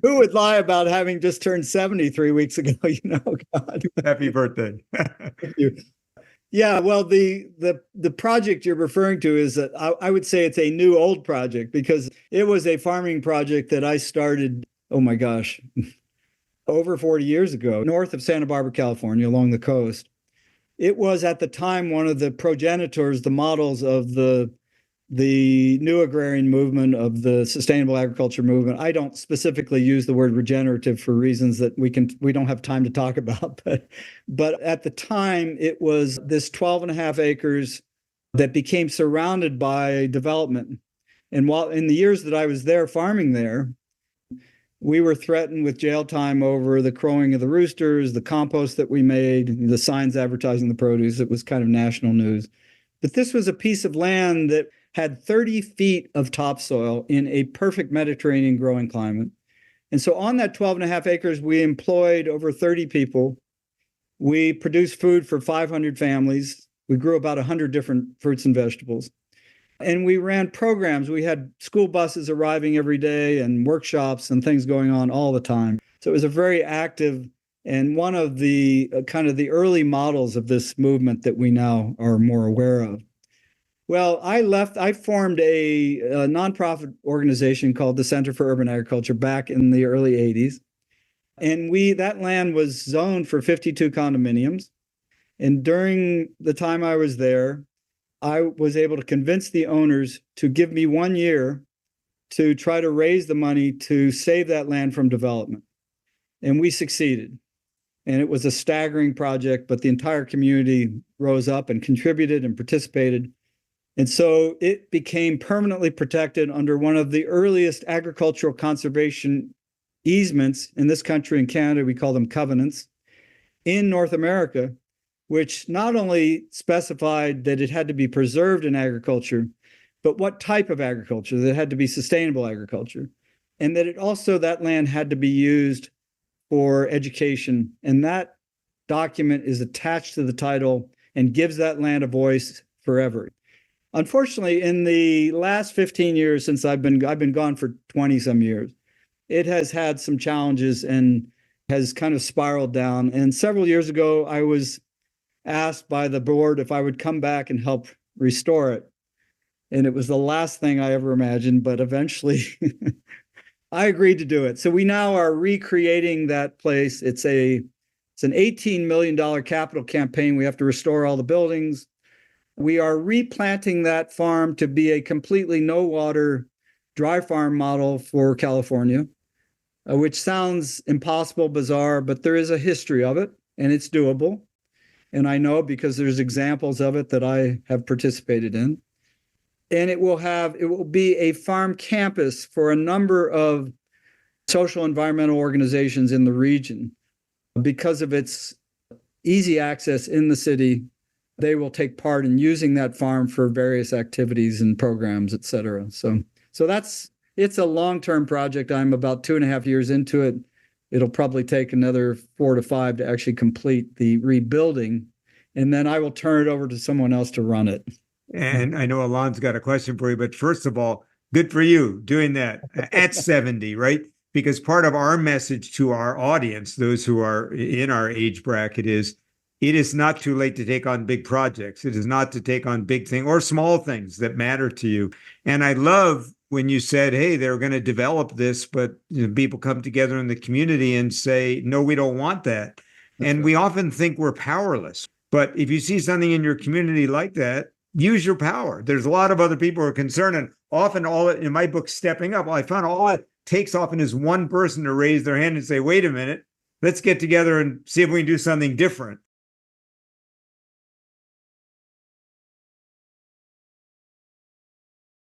Who would lie about having just turned 70 3 weeks ago? God. Happy birthday. Thank you. Yeah, well, the project you're referring to is that I would say it's a new old project because it was a farming project that I started, oh my gosh, over 40 years ago, north of Santa Barbara, California, along the coast. It was at the time one of the progenitors, the models of the new agrarian movement, of the sustainable agriculture movement. I don't specifically use the word regenerative for reasons that we don't have time to talk about, but at the time it was this 12 and a half acres that became surrounded by development. And while in the years that I was there farming there, we were threatened with jail time over the crowing of the roosters, the compost that we made, the signs advertising the produce. It was kind of national news. But this was a piece of land that had 30 feet of topsoil in a perfect Mediterranean growing climate. And so on that 12 and a half acres, we employed over 30 people. We produced food for 500 families. We grew about 100 different fruits and vegetables. And we ran programs. We had school buses arriving every day and workshops and things going on all the time. So it was a very active and one of the kind of the early models of this movement that we now are more aware of. Well, I formed a nonprofit organization called the Center for Urban Agriculture back in the early 80s. And that land was zoned for 52 condominiums. And during the time I was there, I was able to convince the owners to give me 1 year to try to raise the money to save that land from development. And we succeeded. And it was a staggering project, but the entire community rose up and contributed and participated. And so it became permanently protected under one of the earliest agricultural conservation easements in this country and Canada. We call them covenants in North America, which not only specified that it had to be preserved in agriculture, but what type of agriculture, that it had to be sustainable agriculture, and that that land had to be used for education. And that document is attached to the title and gives that land a voice forever. Unfortunately, in the last 15 years since I've been gone for 20 some years, it has had some challenges and has kind of spiraled down. And several years ago, I was asked by the board if I would come back and help restore it. And it was the last thing I ever imagined, but eventually I agreed to do it. So we now are recreating that place. It's an $18 million capital campaign. We have to restore all the buildings. We are replanting that farm to be a completely no water dry farm model for California, which sounds impossible, bizarre, but there is a history of it and it's doable. And I know because there's examples of it that I have participated in. And it will be a farm campus for a number of social environmental organizations in the region. Because of its easy access in the city, they will take part in using that farm for various activities and programs, et cetera. So it's a long-term project. I'm about 2.5 years into it. It'll probably take another 4 to 5 to actually complete the rebuilding. And then I will turn it over to someone else to run it. And I know Alon's got a question for you, but first of all, good for you doing that at 70, right? Because part of our message to our audience, those who are in our age bracket, is it is not too late to take on big projects. It is not to take on big things or small things that matter to you. And I love when you said, hey, they're going to develop this, but people come together in the community and say, no, we don't want that. And we often think we're powerless. But if you see something in your community like that, use your power. There's a lot of other people who are concerned. And often in my book, Stepping Up, I found all it takes often is one person to raise their hand and say, wait a minute, let's get together and see if we can do something different.